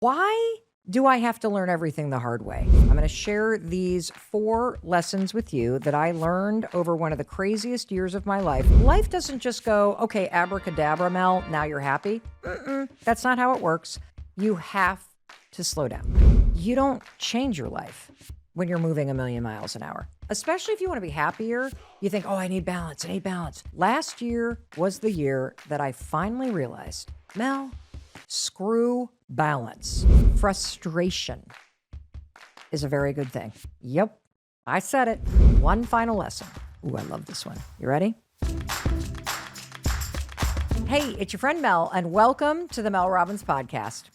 Why do I have to learn everything the hard way? I'm going to share these 4 lessons with you that I learned over one of the craziest years of my life. Life doesn't just go, okay, abracadabra, Mel, now you're happy. That's not how it works. You have to slow down. You don't change your life when you're moving a million miles an hour, especially if you want to be happier. You think, oh, I need balance. I need balance. Last year was the year that I finally realized, Mel, screw balance. Frustration is a very good thing. Yep, I said it. One final lesson. Ooh, I love this one. You ready? Hey, it's your friend Mel, and welcome to the Mel Robbins podcast.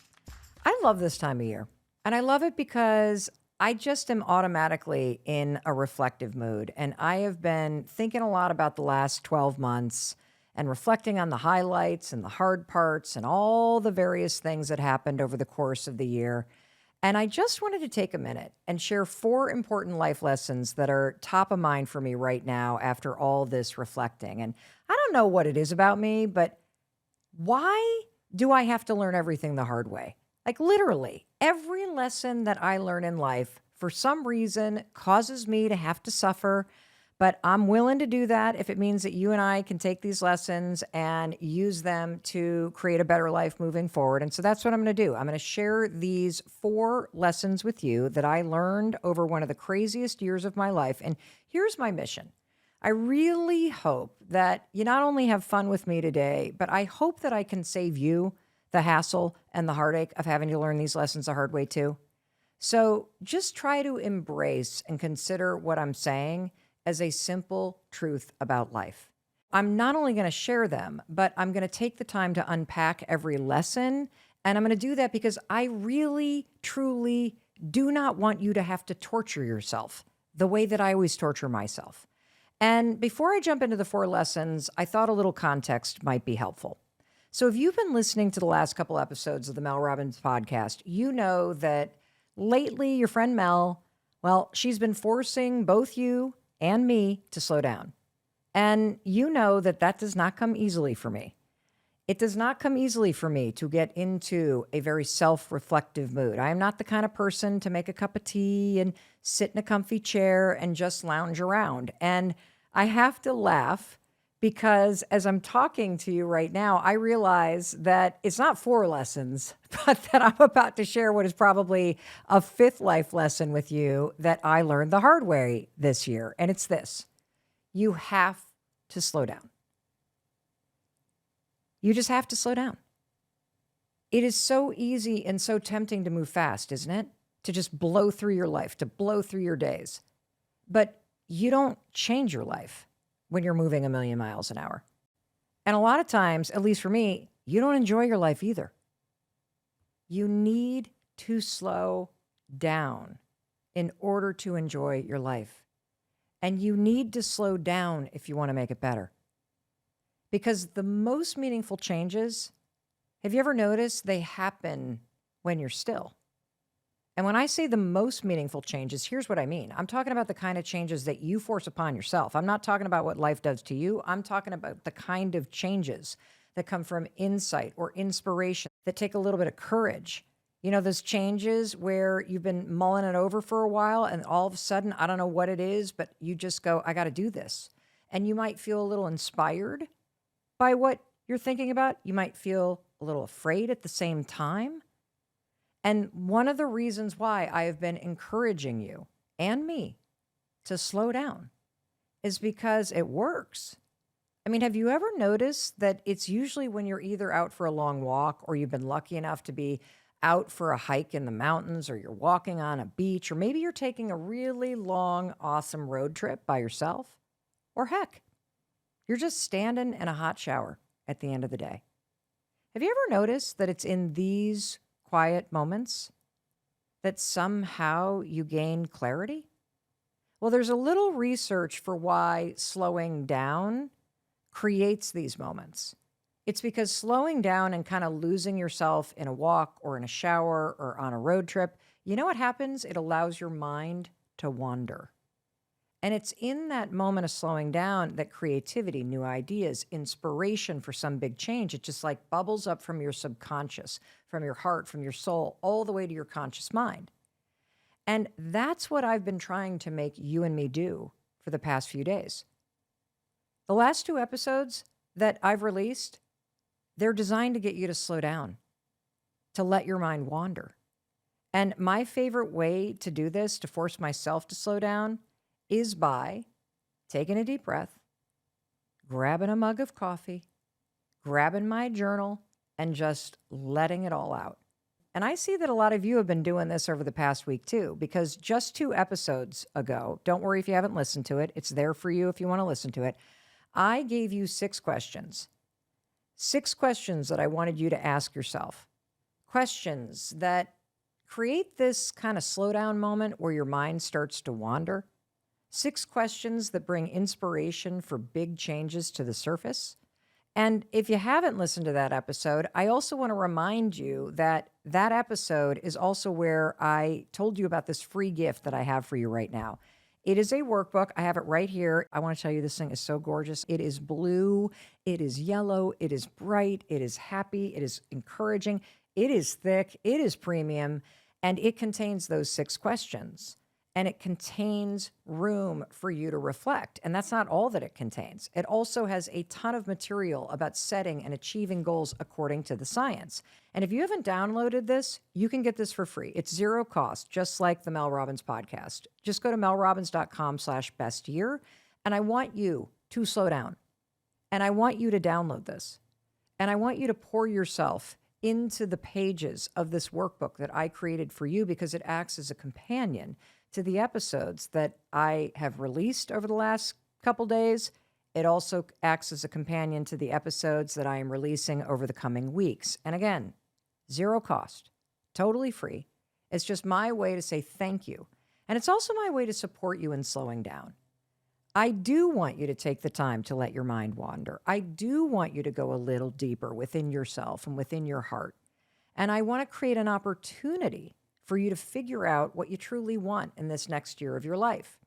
I love this time of year, and I love it because I just am automatically in a reflective mood, and I have been thinking a lot about the last 12 months and reflecting on the highlights and the hard parts and all the various things that happened over the course of the year. And I just wanted to take a minute and share 4 important life lessons that are top of mind for me right now after all this reflecting. And I don't know what it is about me, but why do I have to learn everything the hard way? Like literally, every lesson that I learn in life, for some reason, causes me to have to suffer. But I'm willing to do that if it means that you and I can take these lessons and use them to create a better life moving forward. And so that's what I'm going to do. I'm going to share these 4 lessons with you that I learned over one of the craziest years of my life. And here's my mission. I really hope that you not only have fun with me today, but I hope that I can save you the hassle and the heartache of having to learn these lessons the hard way too. So just try to embrace and consider what I'm saying as a simple truth about life. I'm not only going to share them, but I'm going to take the time to unpack every lesson. And I'm going to do that because I really, truly do not want you to have to torture yourself the way that I always torture myself. And before I jump into the 4 lessons, I thought a little context might be helpful. So if you've been listening to the last couple episodes of the Mel Robbins podcast, you know that lately your friend Mel, well, she's been forcing both you and me to slow down. And you know that that does not come easily for me. It does not come easily for me to get into a very self-reflective mood. I am not the kind of person to make a cup of tea and sit in a comfy chair and just lounge around. And I have to laugh because as I'm talking to you right now, I realize that it's not 4 lessons, but that I'm about to share what is probably a 5th life lesson with you that I learned the hard way this year. And it's this: you have to slow down. You just have to slow down. It is so easy and so tempting to move fast, isn't it? To just blow through your life, to blow through your days. But you don't change your life when you're moving a million miles an hour. And a lot of times, at least for me, you don't enjoy your life either. You need to slow down in order to enjoy your life. And you need to slow down if you want to make it better. Because the most meaningful changes, have you ever noticed they happen when you're still? And when I say the most meaningful changes, here's what I mean. I'm talking about the kind of changes that you force upon yourself. I'm not talking about what life does to you. I'm talking about the kind of changes that come from insight or inspiration that take a little bit of courage. You know, those changes where you've been mulling it over for a while and all of a sudden, I don't know what it is, but you just go, I got to do this. And you might feel a little inspired by what you're thinking about. You might feel a little afraid at the same time. And one of the reasons why I have been encouraging you and me to slow down is because it works. I mean, have you ever noticed that it's usually when you're either out for a long walk or you've been lucky enough to be out for a hike in the mountains, or you're walking on a beach, or maybe you're taking a really long, awesome road trip by yourself, or heck, you're just standing in a hot shower at the end of the day. Have you ever noticed that it's in these quiet moments that somehow you gain clarity? Well, there's a little research for why slowing down creates these moments. It's because slowing down and kind of losing yourself in a walk or in a shower or on a road trip, you know what happens? It allows your mind to wander. And it's in that moment of slowing down that creativity, new ideas, inspiration for some big change, it just like bubbles up from your subconscious, from your heart, from your soul, all the way to your conscious mind. And that's what I've been trying to make you and me do for the past few days. The last 2 episodes that I've released, they're designed to get you to slow down, to let your mind wander. And my favorite way to do this, to force myself to slow down, is by taking a deep breath, grabbing a mug of coffee, grabbing my journal, and just letting it all out. And I see that a lot of you have been doing this over the past week too, because just 2 episodes ago, don't worry if you haven't listened to it, it's there for you if you want to listen to it. I gave you 6 questions. 6 questions that I wanted you to ask yourself. Questions that create this kind of slowdown moment where your mind starts to wander. 6 questions that bring inspiration for big changes to the surface. And if you haven't listened to that episode, I also want to remind you that that episode is also where I told you about this free gift that I have for you right now. It is a workbook. I have it right here. I want to tell you this thing is so gorgeous. It is blue. It is yellow. It is bright. It is happy. It is encouraging. It is thick. It is premium. And it contains those 6 questions. And it contains room for you to reflect. And that's not all that it contains. It also has a ton of material about setting and achieving goals according to the science. And if you haven't downloaded this, you can get this for free. It's 0 cost, just like the Mel Robbins podcast. Just go to melrobbins.com/bestyear. And I want you to slow down. And I want you to download this. And I want you to pour yourself into the pages of this workbook that I created for you because it acts as a companion to the episodes that I have released over the last couple days. It also acts as a companion to the episodes that I am releasing over the coming weeks. And again, 0 cost, totally free. It's just my way to say thank you. And it's also my way to support you in slowing down. I do want you to take the time to let your mind wander. I do want you to go a little deeper within yourself and within your heart. And I want to create an opportunity for you to figure out what you truly want in this next year of your life.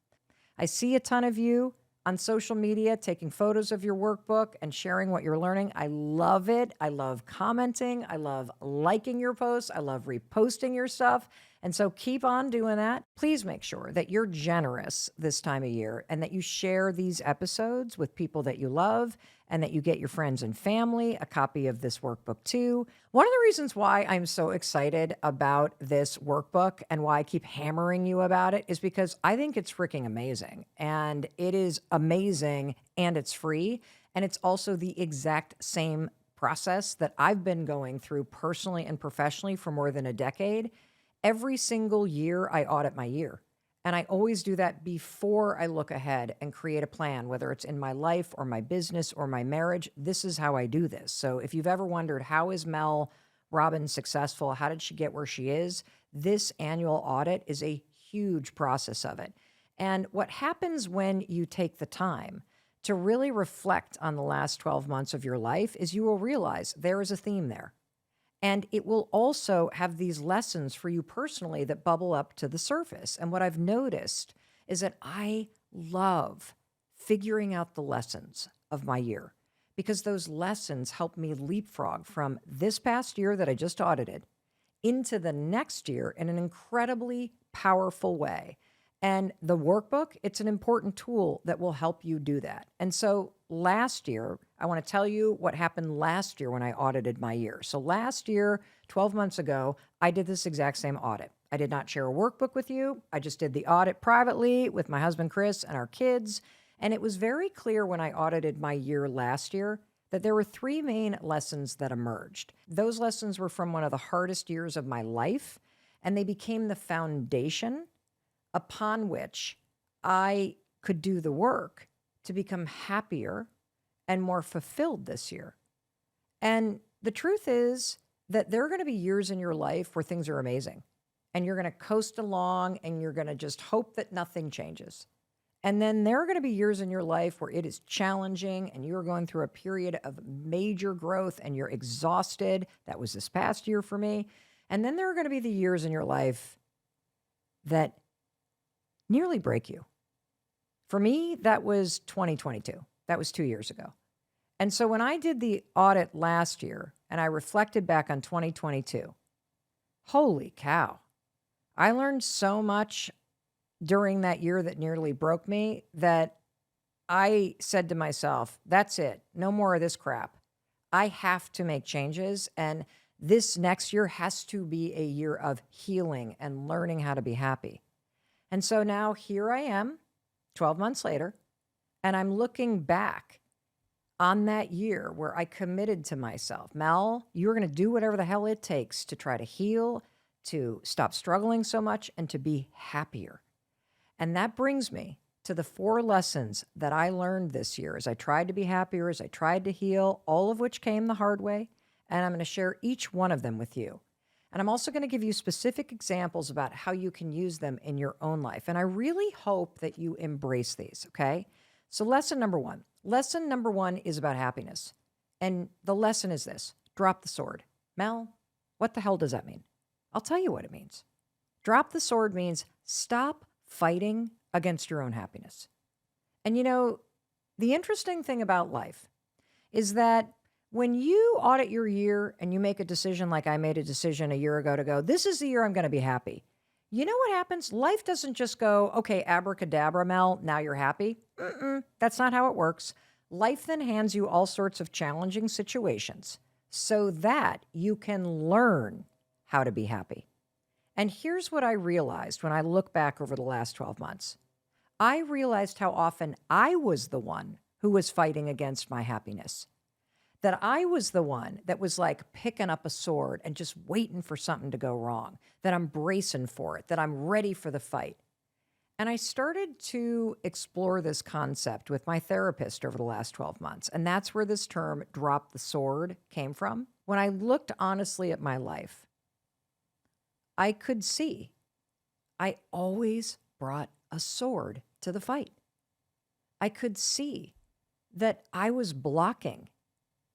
I see a ton of you on social media taking photos of your workbook and sharing what you're learning. I love it. I love commenting. I love liking your posts. I love reposting your stuff. And so keep on doing that. Please make sure that you're generous this time of year and that you share these episodes with people that you love and that you get your friends and family a copy of this workbook too. One of the reasons why I'm so excited about this workbook and why I keep hammering you about it is because I think it's freaking amazing. And it is amazing and it's free. And it's also the exact same process that I've been going through personally and professionally for more than a decade. Every single year, I audit my year. And I always do that before I look ahead and create a plan, whether it's in my life or my business or my marriage. This is how I do this. So if you've ever wondered, how is Mel Robbins successful? How did she get where she is? This annual audit is a huge process of it. And what happens when you take the time to really reflect on the last 12 months of your life is you will realize there is a theme there. And it will also have these lessons for you personally that bubble up to the surface. And what I've noticed is that I love figuring out the lessons of my year because those lessons help me leapfrog from this past year that I just audited into the next year in an incredibly powerful way. And the workbook, it's an important tool that will help you do that. And so last year, I want to tell you what happened last year when I audited my year. So last year, 12 months ago, I did this exact same audit. I did not share a workbook with you. I just did the audit privately with my husband, Chris, and our kids. And it was very clear when I audited my year last year that there were 3 main lessons that emerged. Those lessons were from one of the hardest years of my life, and they became the foundation upon which I could do the work to become happier and more fulfilled this year. And the truth is that there are going to be years in your life where things are amazing and you're going to coast along and you're going to just hope that nothing changes. And then there are going to be years in your life where it is challenging and you're going through a period of major growth and you're exhausted. That was this past year for me. And then there are going to be the years in your life that nearly break you. For me, that was 2022. That was 2 years ago. And so when I did the audit last year and I reflected back on 2022, holy cow, I learned so much during that year that nearly broke me that I said to myself, that's it. No more of this crap. I have to make changes. And this next year has to be a year of healing and learning how to be happy. And so now here I am, 12 months later, and I'm looking back on that year where I committed to myself, Mel, you're going to do whatever the hell it takes to try to heal, to stop struggling so much, and to be happier. And that brings me to the 4 lessons that I learned this year as I tried to be happier, as I tried to heal, all of which came the hard way. And I'm going to share each one of them with you. And I'm also going to give you specific examples about how you can use them in your own life. And I really hope that you embrace these, okay? So lesson number 1. Lesson number 1 is about happiness. And the lesson is this: drop the sword. Mel, what the hell does that mean? I'll tell you what it means. Drop the sword means stop fighting against your own happiness. And you know, the interesting thing about life is that when you audit your year and you make a decision like I made a decision a year ago to go, this is the year I'm going to be happy. You know what happens? Life doesn't just go, okay, abracadabra, Mel, now you're happy. That's not how it works. Life then hands you all sorts of challenging situations so that you can learn how to be happy. And here's what I realized when I look back over the last 12 months. I realized how often I was the one who was fighting against my happiness. That I was the one that was like picking up a sword and just waiting for something to go wrong, that I'm bracing for it, that I'm ready for the fight. And I started to explore this concept with my therapist over the last 12 months. And that's where this term, drop the sword, came from. When I looked honestly at my life, I could see I always brought a sword to the fight. I could see that I was blocking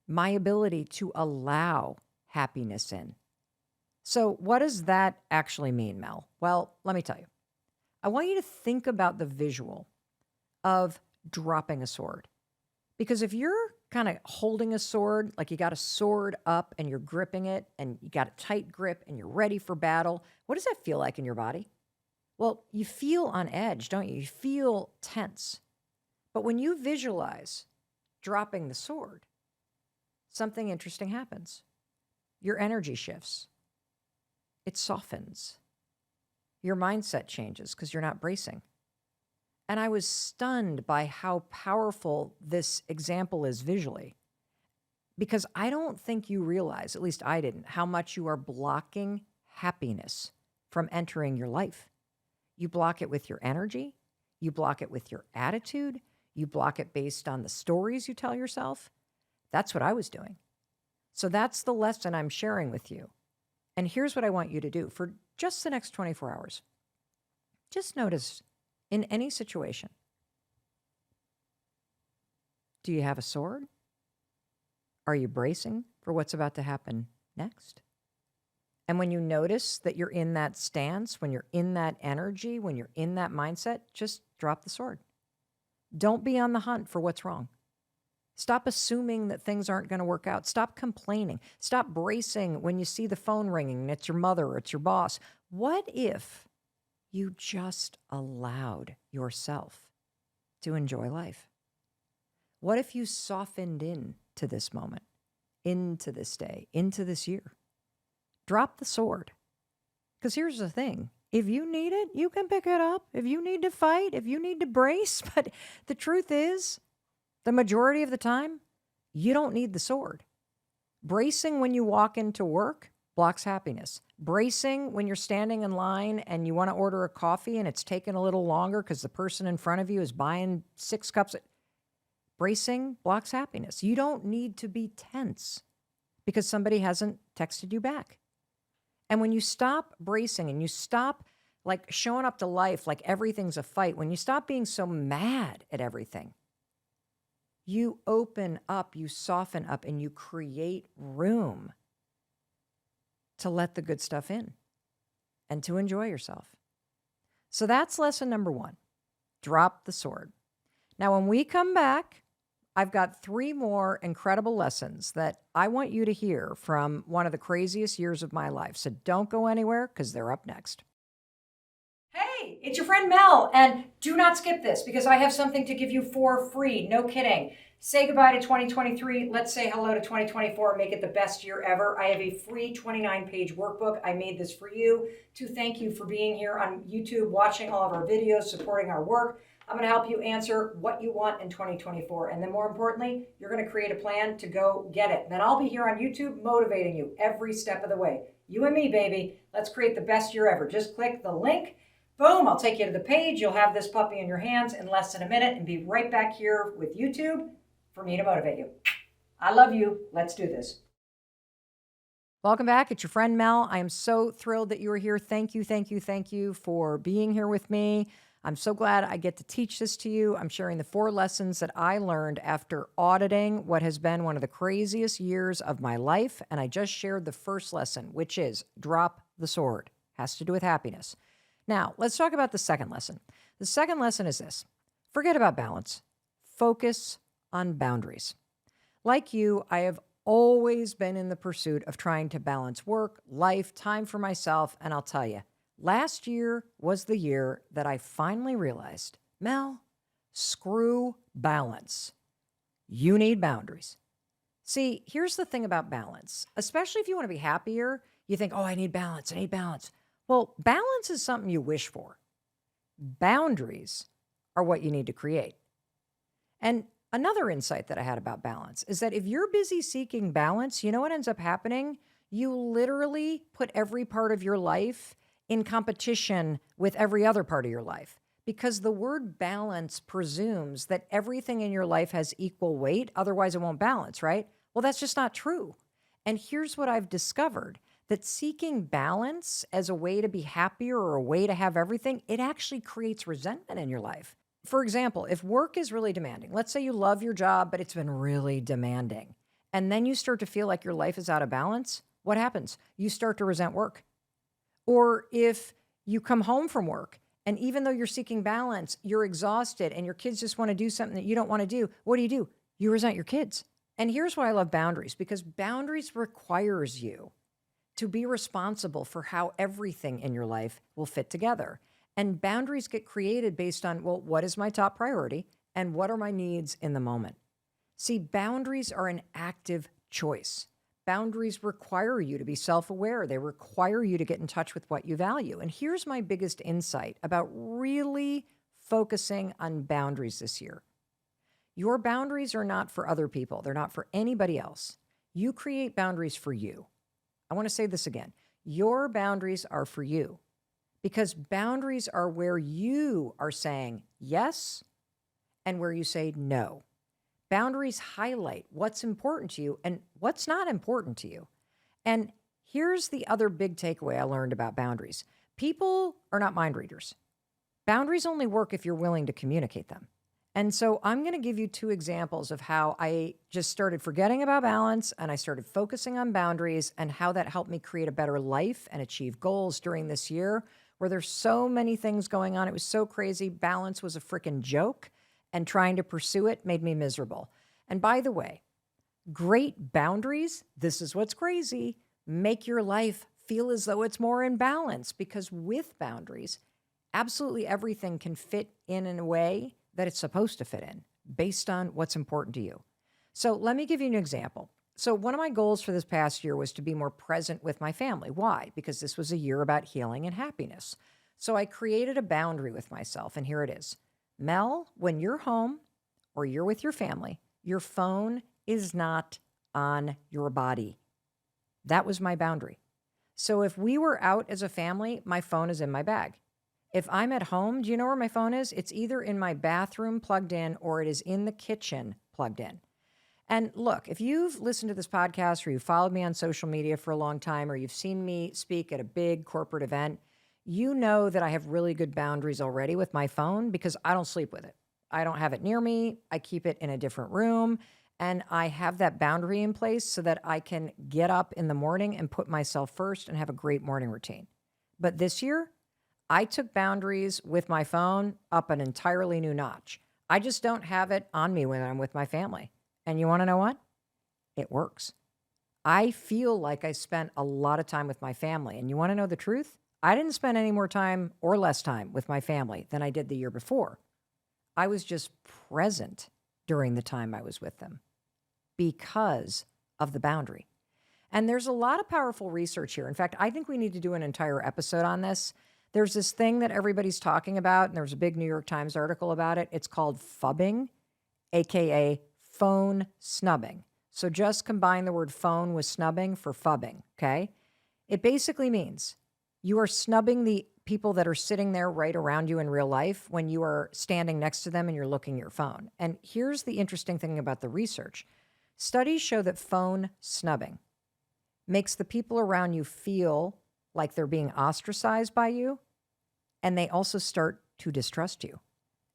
my ability to allow happiness in. So what does that actually mean, Mel? Well, let me tell you. I want you to think about the visual of dropping a sword. Because if you're kind of holding a sword, like you got a sword up and you're gripping it and you got a tight grip and you're ready for battle, what does that feel like in your body? Well, you feel on edge, don't you? You feel tense. But when you visualize dropping the sword, something interesting happens. Your energy shifts. It softens. Your mindset changes because you're not bracing. And I was stunned by how powerful this example is visually. Because I don't think you realize, at least I didn't, how much you are blocking happiness from entering your life. You block it with your energy. You block it with your attitude. You block it based on the stories you tell yourself. That's what I was doing. So that's the lesson I'm sharing with you. And here's what I want you to do for just the next 24 hours. Just notice in any situation, do you have a sword? Are you bracing for what's about to happen next? And when you notice that you're in that stance, when you're in that energy, when you're in that mindset, just drop the sword. Don't be on the hunt for what's wrong. Stop assuming that things aren't going to work out. Stop complaining. Stop bracing when you see the phone ringing and it's your mother or it's your boss. What if you just allowed yourself to enjoy life? What if you softened in to this moment, into this day, into this year? Drop the sword. Because here's the thing. If you need it, you can pick it up. If you need to fight, if you need to brace. But the truth is, the majority of the time, you don't need the sword. Bracing when you walk into work blocks happiness. Bracing when you're standing in line and you want to order a coffee and it's taking a little longer because the person in front of you is buying 6 cups. Bracing blocks happiness. You don't need to be tense because somebody hasn't texted you back. And when you stop bracing and you stop like showing up to life like everything's a fight, when you stop being so mad at everything, you open up, you soften up, and you create room to let the good stuff in and to enjoy yourself. So that's lesson number 1. Drop the sword. Now, when we come back, I've got 3 more incredible lessons that I want you to hear from one of the craziest years of my life. So don't go anywhere because they're up next. Hey, it's your friend Mel, and do not skip this because I have something to give you for free. No kidding. Say goodbye to 2023. Let's say hello to 2024. Make it the best year ever. I have a free 29-page workbook. I made this for you to thank you for being here on YouTube, watching all of our videos, supporting our work. I'm going to help you answer what you want in 2024. And then more importantly, you're going to create a plan to go get it. Then I'll be here on YouTube motivating you every step of the way. You and me, baby. Let's create the best year ever. Just click the link. Boom, I'll take you to the page. You'll have this puppy in your hands in less than a minute and be right back here with YouTube for me to motivate you. I love you. Let's do this. Welcome back. It's your friend Mel. I am so thrilled that you are here. Thank you for being here with me. I'm so glad I get to teach this to you. I'm sharing the 4 lessons that I learned after auditing what has been one of the craziest years of my life. And I just shared the first lesson, which is drop the sword. Has to do with happiness. Now, let's talk about the second lesson. The second lesson is this. Forget about balance. Focus on boundaries. Like you, I have always been in the pursuit of trying to balance work, life, time for myself, and I'll tell you, last year was the year that I finally realized, Mel, screw balance. You need boundaries. See, here's the thing about balance. Especially if you want to be happier, you think, oh, I need balance. Well, balance is something you wish for. Boundaries are what you need to create. And another insight that I had about balance is that if you're busy seeking balance, you know what ends up happening? You literally put every part of your life in competition with every other part of your life because the word balance presumes that everything in your life has equal weight. Otherwise, it won't balance, right? Well, that's just not true. And here's what I've discovered. That seeking balance as a way to be happier or a way to have everything, it actually creates resentment in your life. For example, if work is really demanding, let's say you love your job, but it's been really demanding, and then you start to feel like your life is out of balance, what happens? You start to resent work. Or if you come home from work, and even though you're seeking balance, you're exhausted, and your kids just want to do something that you don't want to do, what do? You resent your kids. And here's why I love boundaries, because boundaries requires you to be responsible for how everything in your life will fit together. And boundaries get created based on, well, what is my top priority and what are my needs in the moment? See, boundaries are an active choice. Boundaries require you to be self-aware. They require you to get in touch with what you value. And here's my biggest insight about really focusing on boundaries this year. Your boundaries are not for other people. They're not for anybody else. You create boundaries for you. I want to say this again. Your boundaries are for you because boundaries are where you are saying yes and where you say no. Boundaries highlight what's important to you and what's not important to you. And here's the other big takeaway I learned about boundaries. People are not mind readers. Boundaries only work if you're willing to communicate them. And so I'm going to give you 2 examples of how I just started forgetting about balance and I started focusing on boundaries and how that helped me create a better life and achieve goals during this year where there's so many things going on. It was so crazy. Balance was a freaking joke and trying to pursue it made me miserable. And by the way, great boundaries, this is what's crazy, make your life feel as though it's more in balance because with boundaries, absolutely everything can fit in a way that it's supposed to fit in based on what's important to you. So let me give you an example. So one of my goals for this past year was to be more present with my family. Why? Because this was a year about healing and happiness. So I created a boundary with myself, and here it is. Mel, when you're home or you're with your family, your phone is not on your body. That was my boundary. So if we were out as a family, my phone is in my bag. If I'm at home, do you know where my phone is? It's either in my bathroom plugged in or it is in the kitchen plugged in. And look, if you've listened to this podcast or you've followed me on social media for a long time or you've seen me speak at a big corporate event, you know that I have really good boundaries already with my phone because I don't sleep with it. I don't have it near me. I keep it in a different room. And I have that boundary in place so that I can get up in the morning and put myself first and have a great morning routine. But this year, I took boundaries with my phone up an entirely new notch. I just don't have it on me when I'm with my family. And you want to know what? It works. I feel like I spent a lot of time with my family. And you want to know the truth? I didn't spend any more time or less time with my family than I did the year before. I was just present during the time I was with them because of the boundary. And there's a lot of powerful research here. In fact, I think we need to do an entire episode on this. There's this thing that everybody's talking about, and there's a big New York Times article about it. It's called phubbing, AKA phone snubbing. So just combine the word phone with snubbing for phubbing, okay? It basically means you are snubbing the people that are sitting there right around you in real life when you are standing next to them and you're looking at your phone. And here's the interesting thing about the research. Studies show that phone snubbing makes the people around you feel like they're being ostracized by you, and they also start to distrust you.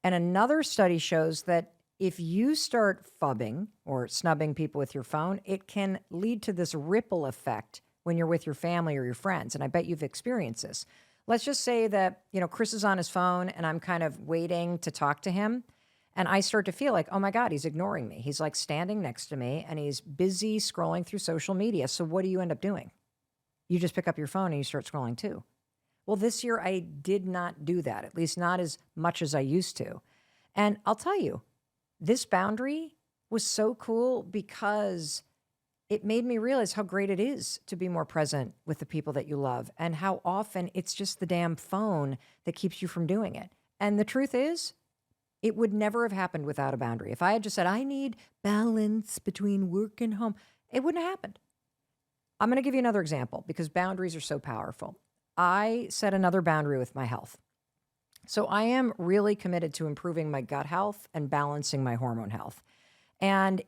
And another study shows that if you start phubbing or snubbing people with your phone, it can lead to this ripple effect when you're with your family or your friends. And I bet you've experienced this. Let's just say that, Chris is on his phone and I'm kind of waiting to talk to him. And I start to feel like, oh my God, he's ignoring me. He's like standing next to me and he's busy scrolling through social media. So what do you end up doing? You just pick up your phone and you start scrolling too. Well, this year I did not do that, at least not as much as I used to. And I'll tell you, this boundary was so cool because it made me realize how great it is to be more present with the people that you love and how often it's just the damn phone that keeps you from doing it. And the truth is, it would never have happened without a boundary. If I had just said, I need balance between work and home, it wouldn't have happened. I'm going to give you another example because boundaries are so powerful. I set another boundary with my health. So I am really committed to improving my gut health and balancing my hormone health. And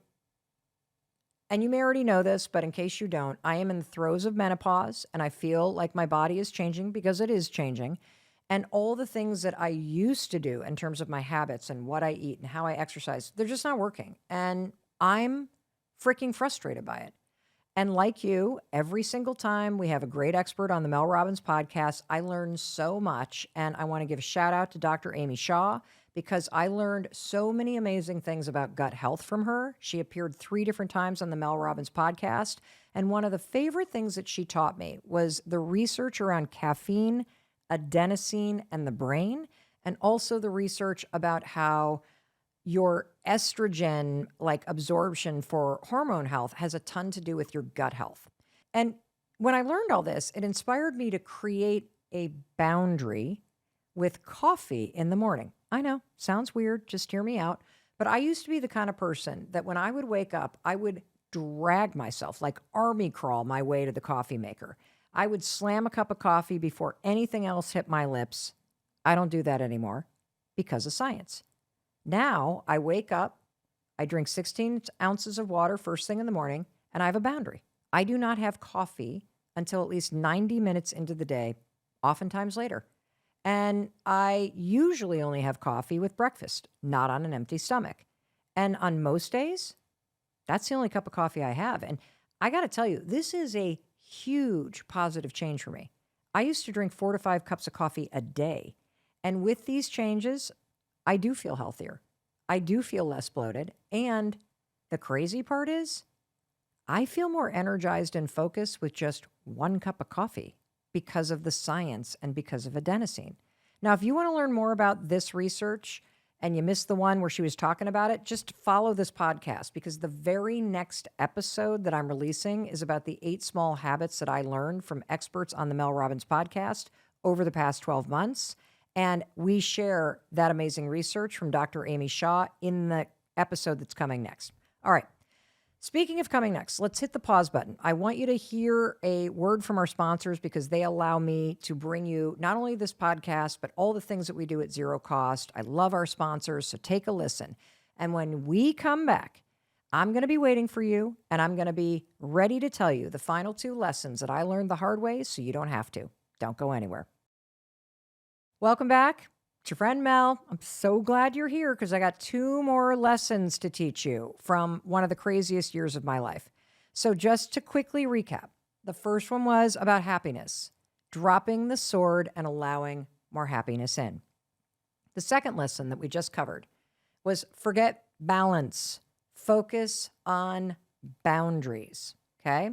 you may already know this, but in case you don't, I am in the throes of menopause and I feel like my body is changing because it is changing. And all the things that I used to do in terms of my habits and what I eat and how I exercise, they're just not working. And I'm freaking frustrated by it. And like you, every single time we have a great expert on the Mel Robbins podcast, I learn so much. And I want to give a shout out to Dr. Amy Shaw because I learned so many amazing things about gut health from her. She appeared 3 different times on the Mel Robbins podcast. And one of the favorite things that she taught me was the research around caffeine, adenosine, and the brain, and also the research about how your estrogen absorption for hormone health has a ton to do with your gut health. And when I learned all this, it inspired me to create a boundary with coffee in the morning. I know, sounds weird, just hear me out. But I used to be the kind of person that when I would wake up, I would drag myself, like army crawl my way to the coffee maker. I would slam a cup of coffee before anything else hit my lips. I don't do that anymore because of science. Now I wake up, I drink 16 ounces of water first thing in the morning, and I have a boundary. I do not have coffee until at least 90 minutes into the day, oftentimes later. And I usually only have coffee with breakfast, not on an empty stomach. And on most days, that's the only cup of coffee I have. And I got to tell you, this is a huge positive change for me. I used to drink 4 to 5 cups of coffee a day. And with these changes, I do feel healthier. I do feel less bloated. And the crazy part is, I feel more energized and focused with just 1 cup of coffee because of the science and because of adenosine. Now, if you want to learn more about this research and you missed the one where she was talking about it, just follow this podcast because the very next episode that I'm releasing is about the 8 small habits that I learned from experts on the Mel Robbins podcast over the past 12 months. And we share that amazing research from Dr. Amy Shaw in the episode that's coming next. All right. Speaking of coming next, let's hit the pause button. I want you to hear a word from our sponsors because they allow me to bring you not only this podcast, but all the things that we do at zero cost. I love our sponsors, so take a listen. And when we come back, I'm going to be waiting for you, and I'm going to be ready to tell you the final 2 lessons that I learned the hard way so you don't have to. Don't go anywhere. Welcome back. It's your friend Mel. I'm so glad you're here because I got 2 more lessons to teach you from one of the craziest years of my life. So just to quickly recap, the first one was about happiness, dropping the sword and allowing more happiness in. The second lesson that we just covered was forget balance. Focus on boundaries. Okay.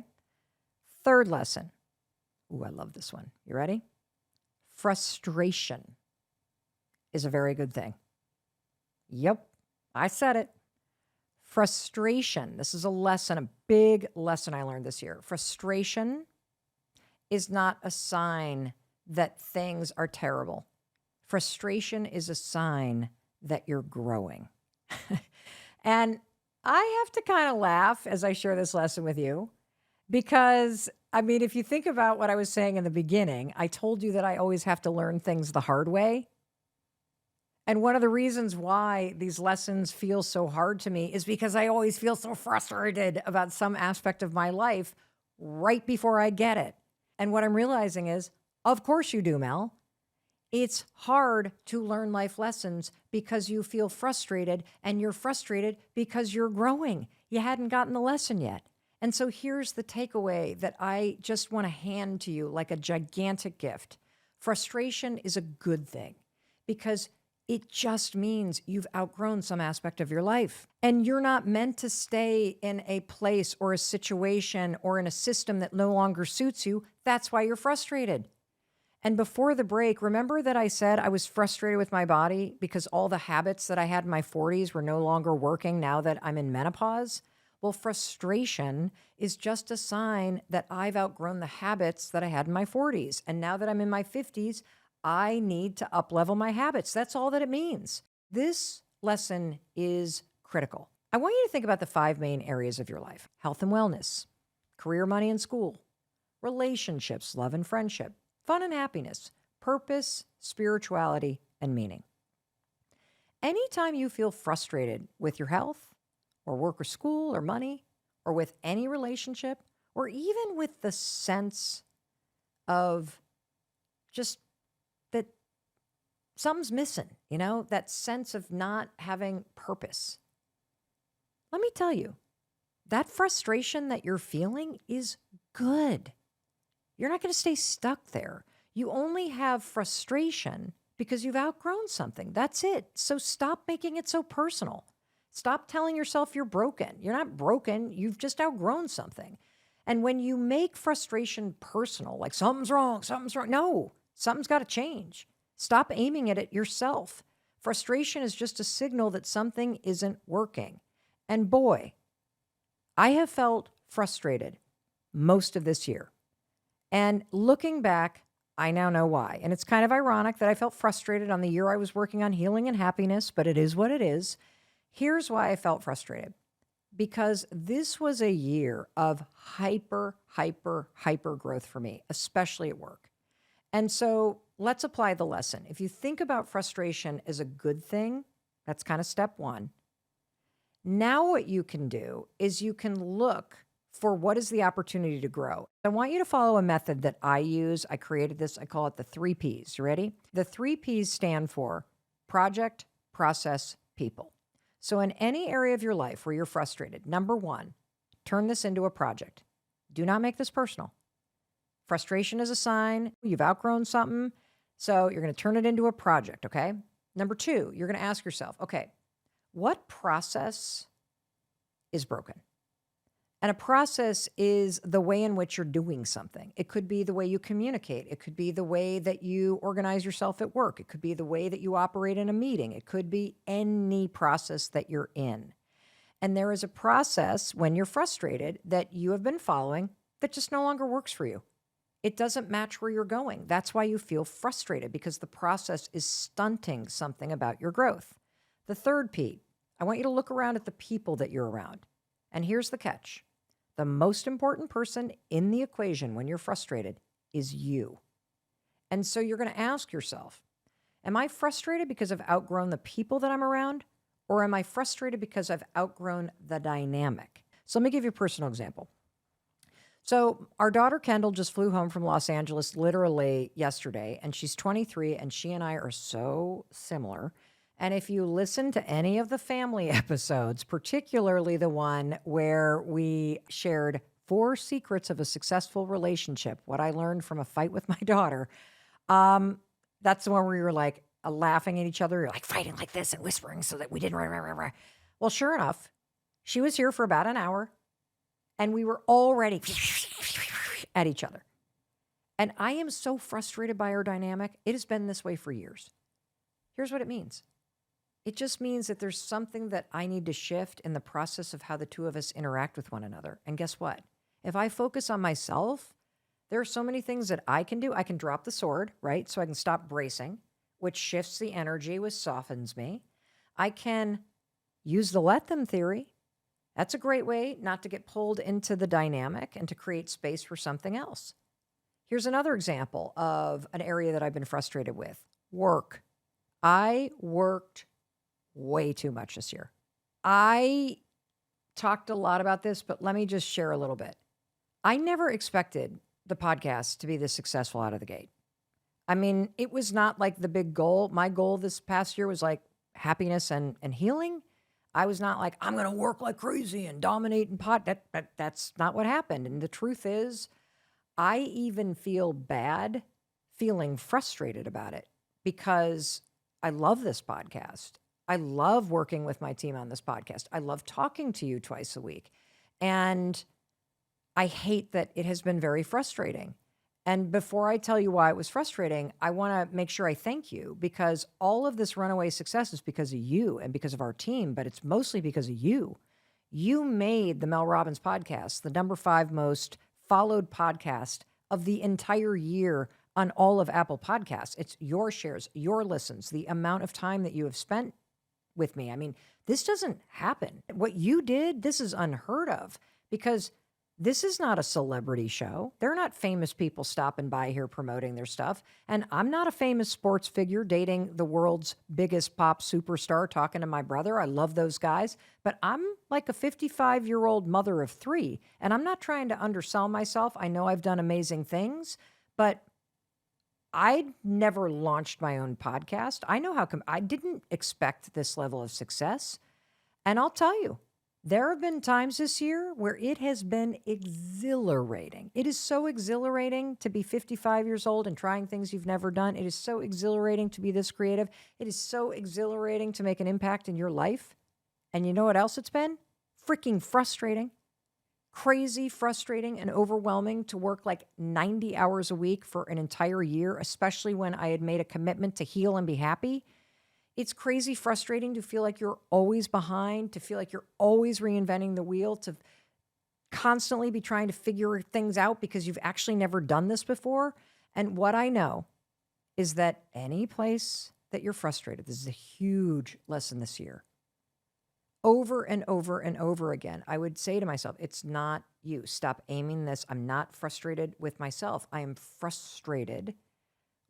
Third lesson. Ooh, I love this one. You ready? Frustration is a very good thing. Yep, I said it. Frustration. This is a lesson, a big lesson I learned this year. Frustration is not a sign that things are terrible. Frustration is a sign that you're growing. And I have to kind of laugh as I share this lesson with you because, I mean, if you think about what I was saying in the beginning, I told you that I always have to learn things the hard way. And one of the reasons why these lessons feel so hard to me is because I always feel so frustrated about some aspect of my life right before I get it. And what I'm realizing is, of course you do, Mel. It's hard to learn life lessons because you feel frustrated, and you're frustrated because you're growing. You hadn't gotten the lesson yet. And so here's the takeaway that I just want to hand to you like a gigantic gift. Frustration is a good thing because it just means you've outgrown some aspect of your life. And you're not meant to stay in a place or a situation or in a system that no longer suits you. That's why you're frustrated. And before the break, remember that I said I was frustrated with my body because all the habits that I had in my 40s were no longer working now that I'm in menopause? Well, frustration is just a sign that I've outgrown the habits that I had in my 40s. And now that I'm in my 50s, I need to up-level my habits. That's all that it means. This lesson is critical. I want you to think about the 5 main areas of your life: health and wellness, career, money, and school, relationships, love and friendship, fun and happiness, purpose, spirituality, and meaning. Anytime you feel frustrated with your health or work or school or money or with any relationship or even with the sense of just that something's missing, that sense of not having purpose. Let me tell you, that frustration that you're feeling is good. You're not going to stay stuck there. You only have frustration because you've outgrown something. That's it. So stop making it so personal. Stop telling yourself you're broken. You're not broken. You've just outgrown something. And when you make frustration personal, like something's wrong, no, something's got to change. Stop aiming it at yourself. Frustration is just a signal that something isn't working. And boy, I have felt frustrated most of this year. And looking back, I now know why. And it's kind of ironic that I felt frustrated on the year I was working on healing and happiness, but it is what it is. Here's why I felt frustrated. Because this was a year of hyper growth for me, especially at work. And so let's apply the lesson. If you think about frustration as a good thing, that's kind of step one. Now what you can do is you can look for what is the opportunity to grow. I want you to follow a method that I use. I created this. I call it the 3 Ps. You ready? The 3 Ps stand for project, process, people. So in any area of your life where you're frustrated, number 1, turn this into a project. Do not make this personal. Frustration is a sign you've outgrown something. So you're going to turn it into a project, okay? Number 2, you're going to ask yourself, okay, what process is broken? And a process is the way in which you're doing something. It could be the way you communicate. It could be the way that you organize yourself at work. It could be the way that you operate in a meeting. It could be any process that you're in. And there is a process when you're frustrated that you have been following that just no longer works for you. It doesn't match where you're going. That's why you feel frustrated, because the process is stunting something about your growth. The 3rd P, I want you to look around at the people that you're around. And here's the catch. The most important person in the equation when you're frustrated is you. And so you're going to ask yourself, am I frustrated because I've outgrown the people that I'm around? Or am I frustrated because I've outgrown the dynamic? So let me give you a personal example. So our daughter Kendall just flew home from Los Angeles literally yesterday, and she's 23, and she and I are so similar. And if you listen to any of the family episodes, particularly the one where we shared 4 secrets of a successful relationship, what I learned from a fight with my daughter, that's the one where you were like, laughing at each other, like fighting like this and whispering so that we didn't. Rah, rah, rah, rah. Well, sure enough, she was here for about an hour and we were already at each other. And I am so frustrated by our dynamic. It has been this way for years. Here's what it means. It just means that there's something that I need to shift in the process of how the two of us interact with one another. And guess what? If I focus on myself, there are so many things that I can do. I can drop the sword, right? So I can stop bracing, which shifts the energy, which softens me. I can use the let them theory. That's a great way not to get pulled into the dynamic and to create space for something else. Here's another example of an area that I've been frustrated with. Work. I worked way too much this year. I talked a lot about this, but let me just share a little bit. I never expected the podcast to be this successful out of the gate. I mean, it was not like the big goal. My goal this past year was like happiness and healing. I was not like, I'm going to work like crazy and dominate and that's not what happened. And the truth is, I even feel bad feeling frustrated about it because I love this podcast. I love working with my team on this podcast. I love talking to you twice a week. And I hate that it has been very frustrating. And before I tell you why it was frustrating, I want to make sure I thank you because all of this runaway success is because of you and because of our team, but it's mostly because of you. You made the Mel Robbins podcast the number 5 most followed podcast of the entire year on all of Apple Podcasts. It's your shares, your listens, the amount of time that you have spent with me. I mean, this doesn't happen. What you did, this is unheard of because this is not a celebrity show. They're not famous people stopping by here promoting their stuff. And I'm not a famous sports figure dating the world's biggest pop superstar, talking to my brother. I love those guys. But I'm like a 55-year-old mother of 3. And I'm not trying to undersell myself. I know I've done amazing things, but I never launched my own podcast. I know how come I didn't expect this level of success. And I'll tell you, there have been times this year where it has been exhilarating. It is so exhilarating to be 55 years old and trying things you've never done. It is so exhilarating to be this creative. It is so exhilarating to make an impact in your life. And you know what else it's been? Freaking frustrating. Crazy, frustrating, and overwhelming to work like 90 hours a week for an entire year, especially when I had made a commitment to heal and be happy. It's crazy frustrating to feel like you're always behind, to feel like you're always reinventing the wheel, to constantly be trying to figure things out because you've actually never done this before. And what I know is that any place that you're frustrated, this is a huge lesson this year. Over and over and over again, I would say to myself, it's not you. Stop aiming this. I'm not frustrated with myself. I am frustrated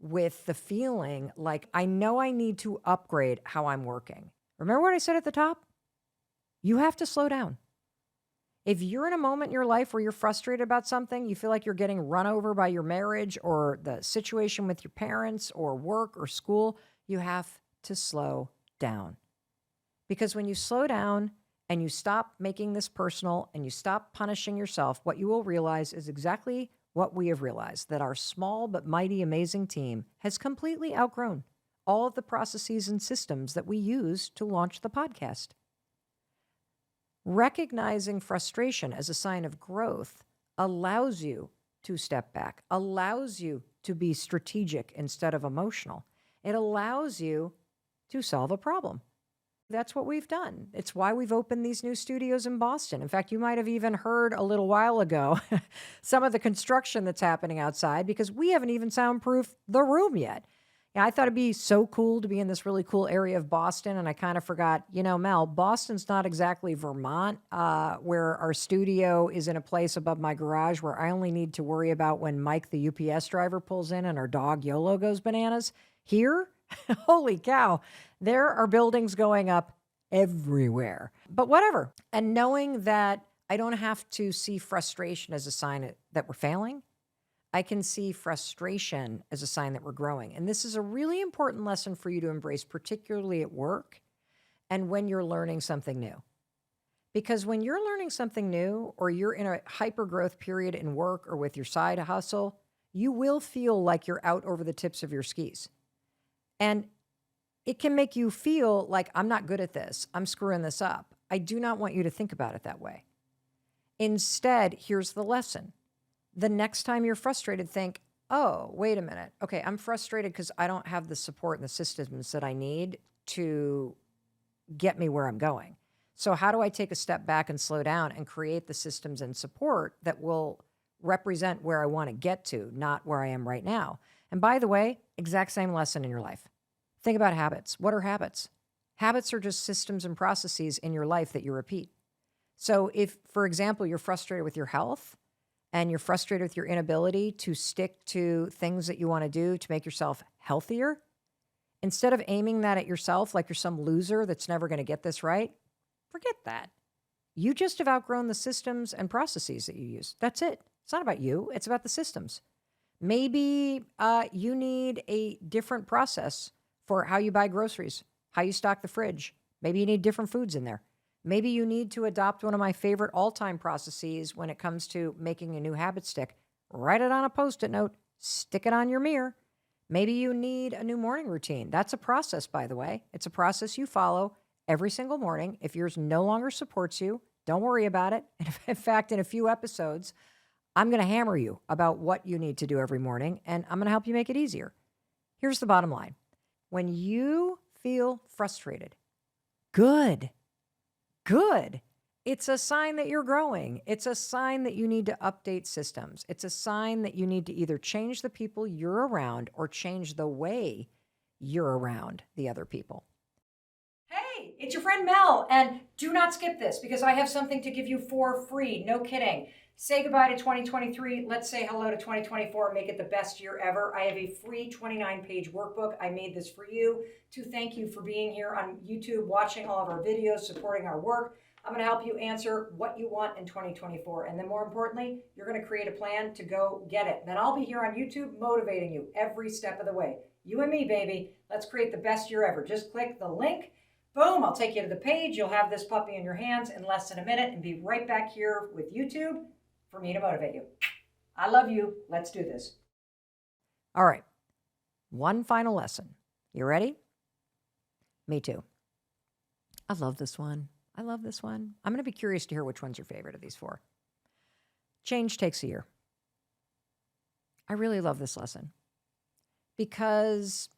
with the feeling like I know I need to upgrade how I'm working. Remember what I said at the top? You have to slow down. If you're in a moment in your life where you're frustrated about something, you feel like you're getting run over by your marriage or the situation with your parents or work or school, you have to slow down. Because when you slow down and you stop making this personal and you stop punishing yourself, what you will realize is exactly what we have realized, that our small but mighty amazing team has completely outgrown all of the processes and systems that we use to launch the podcast. Recognizing frustration as a sign of growth allows you to step back, allows you to be strategic instead of emotional. It allows you to solve a problem. That's what we've done. It's why we've opened these new studios in Boston. In fact, you might have even heard a little while ago some of the construction that's happening outside because we haven't even soundproofed the room yet. Yeah, I thought it'd be so cool to be in this really cool area of Boston, and I kind of forgot, Mel, Boston's not exactly Vermont, where our studio is in a place above my garage where I only need to worry about when Mike, the UPS driver, pulls in and our dog YOLO goes bananas. Here, holy cow, there are buildings going up everywhere. But whatever. And knowing that I don't have to see frustration as a sign that we're failing, I can see frustration as a sign that we're growing. And this is a really important lesson for you to embrace, particularly at work and when you're learning something new. Because when you're learning something new or you're in a hyper growth period in work or with your side hustle, you will feel like you're out over the tips of your skis. And it can make you feel like I'm not good at this. I'm screwing this up. I do not want you to think about it that way. Instead, here's the lesson. The next time you're frustrated, think, oh, wait a minute. Okay, I'm frustrated because I don't have the support and the systems that I need to get me where I'm going. So how do I take a step back and slow down and create the systems and support that will represent where I want to get to, not where I am right now? And by the way, exact same lesson in your life. Think about habits. What are habits? Habits are just systems and processes in your life that you repeat. So if, for example, you're frustrated with your health and you're frustrated with your inability to stick to things that you want to do to make yourself healthier, instead of aiming that at yourself like you're some loser that's never going to get this right, forget that. You just have outgrown the systems and processes that you use. That's it. It's not about you. It's about the systems. Maybe you need a different process for how you buy groceries, how you stock the fridge. Maybe you need different foods in there. Maybe you need to adopt one of my favorite all-time processes when it comes to making a new habit stick. Write it on a Post-it note, stick it on your mirror. Maybe you need a new morning routine. That's a process, by the way. It's a process you follow every single morning. If yours no longer supports you, don't worry about it. In fact, in a few episodes, I'm going to hammer you about what you need to do every morning, and I'm going to help you make it easier. Here's the bottom line. When you feel frustrated, good. It's a sign that you're growing. It's a sign that you need to update systems. It's a sign that you need to either change the people you're around or change the way you're around the other people. Hey, it's your friend Mel, and do not skip this because I have something to give you for free. No kidding. Say goodbye to 2023. Let's say hello to 2024. Make it the best year ever. I have a free 29-page workbook. I made this for you to thank you for being here on YouTube, watching all of our videos, supporting our work. I'm going to help you answer what you want in 2024. And then more importantly, you're going to create a plan to go get it. Then I'll be here on YouTube motivating you every step of the way. You and me, baby. Let's create the best year ever. Just click the link. Boom, I'll take you to the page. You'll have this puppy in your hands in less than a minute and be right back here with YouTube for me to motivate you. I love you. Let's do this. All right. One final lesson. You ready? Me too. I love this one. I'm going to be curious to hear which one's your favorite of these four. Change takes a year. I really love this lesson because,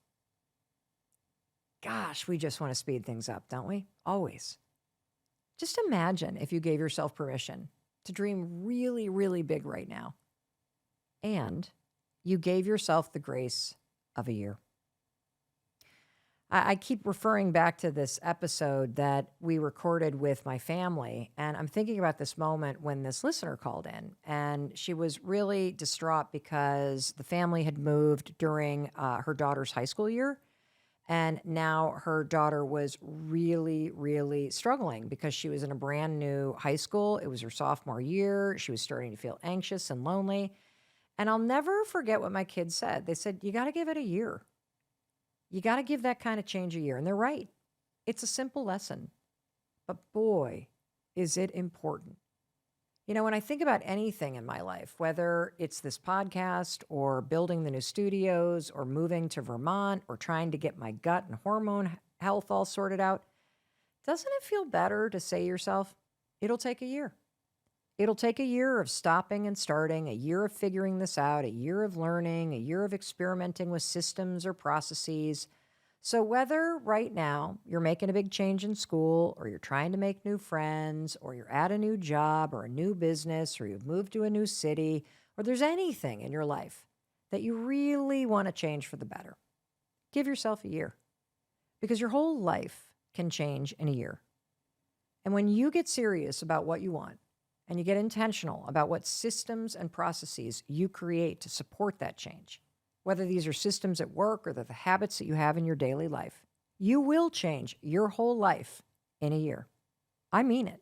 gosh, we just want to speed things up, don't we? Always. Just imagine if you gave yourself permission to dream really, really big right now, and you gave yourself the grace of a year. I keep referring back to this episode that we recorded with my family, and I'm thinking about this moment when this listener called in, and she was really distraught because the family had moved during her daughter's high school year, and now her daughter was really, really struggling because she was in a brand new high school. It was her sophomore year. She was starting to feel anxious and lonely, and I'll never forget what my kids said. They said, you got to give it a year. You got to give that kind of change a year. And they're right. It's a simple lesson. But boy, is it important. You know, when I think about anything in my life, whether it's this podcast or building the new studios or moving to Vermont or trying to get my gut and hormone health all sorted out, doesn't it feel better to say to yourself, it'll take a year? It'll take a year of stopping and starting, a year of figuring this out, a year of learning, a year of experimenting with systems or processes. So whether right now you're making a big change in school or you're trying to make new friends or you're at a new job or a new business or you've moved to a new city or there's anything in your life that you really want to change for the better, give yourself a year because your whole life can change in a year. And when you get serious about what you want, and you get intentional about what systems and processes you create to support that change, whether these are systems at work or the habits that you have in your daily life, you will change your whole life in a year. I mean it.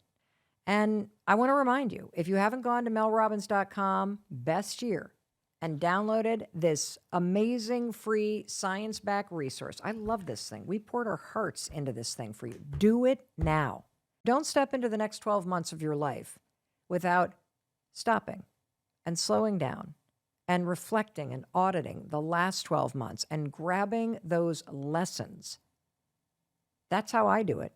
And I want to remind you, if you haven't gone to melrobbins.com, best year, and downloaded this amazing free science-backed resource. I love this thing. We poured our hearts into this thing for you. Do it now. Don't step into the next 12 months of your life without stopping and slowing down and reflecting and auditing the last 12 months and grabbing those lessons That's how I do it.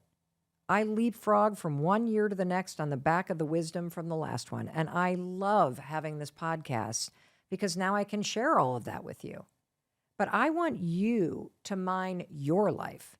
I leapfrog from one year to the next on the back of the wisdom from the last one. And I love having this podcast because now I can share all of that with you. But I want you to mine your life.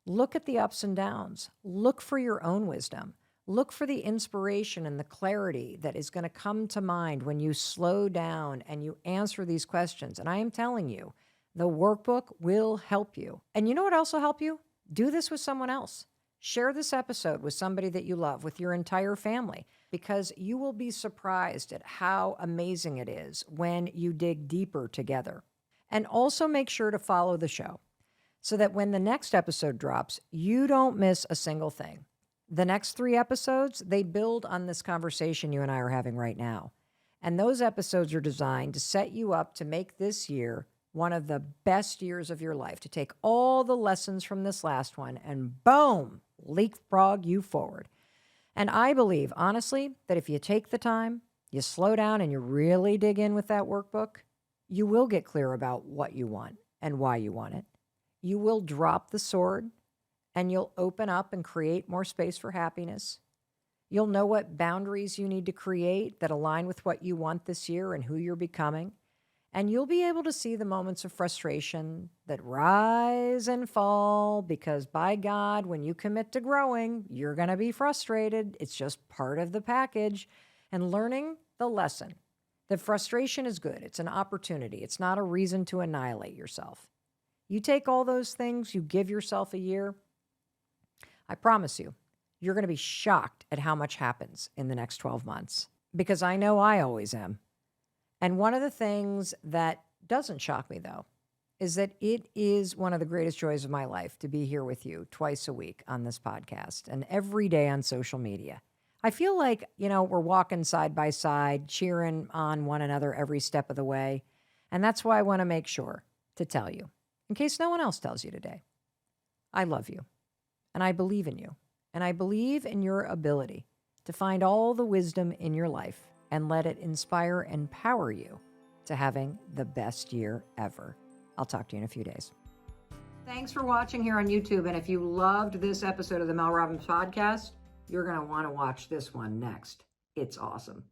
Look at the ups and downs. Look for your own wisdom. Look for the inspiration and the clarity that is going to come to mind when you slow down and you answer these questions. And I am telling you, the workbook will help you. And you know what else will help you? Do this with someone else. Share this episode with somebody that you love, with your entire family, because you will be surprised at how amazing it is when you dig deeper together. And also make sure to follow the show so that when the next episode drops, you don't miss a single thing. The next 3 episodes, they build on this conversation you and I are having right now. And those episodes are designed to set you up to make this year one of the best years of your life, to take all the lessons from this last one and boom, leapfrog you forward. And I believe, honestly, that if you take the time, you slow down and you really dig in with that workbook, you will get clear about what you want and why you want it. You will drop the sword and you'll open up and create more space for happiness. You'll know what boundaries you need to create that align with what you want this year and who you're becoming. And you'll be able to see the moments of frustration that rise and fall because, by God, when you commit to growing, you're going to be frustrated. It's just part of the package. And learning the lesson that frustration is good. It's an opportunity. It's not a reason to annihilate yourself. You take all those things, you give yourself a year, I promise you, you're going to be shocked at how much happens in the next 12 months because I know I always am. And one of the things that doesn't shock me, though, is that it is one of the greatest joys of my life to be here with you twice a week on this podcast and every day on social media. I feel like, we're walking side by side, cheering on one another every step of the way. And that's why I want to make sure to tell you, in case no one else tells you today, I love you and I believe in you. And I believe in your ability to find all the wisdom in your life and let it inspire and empower you to having the best year ever. I'll talk to you in a few days. Thanks for watching here on YouTube. And if you loved this episode of the Mel Robbins podcast, you're going to want to watch this one next. It's awesome.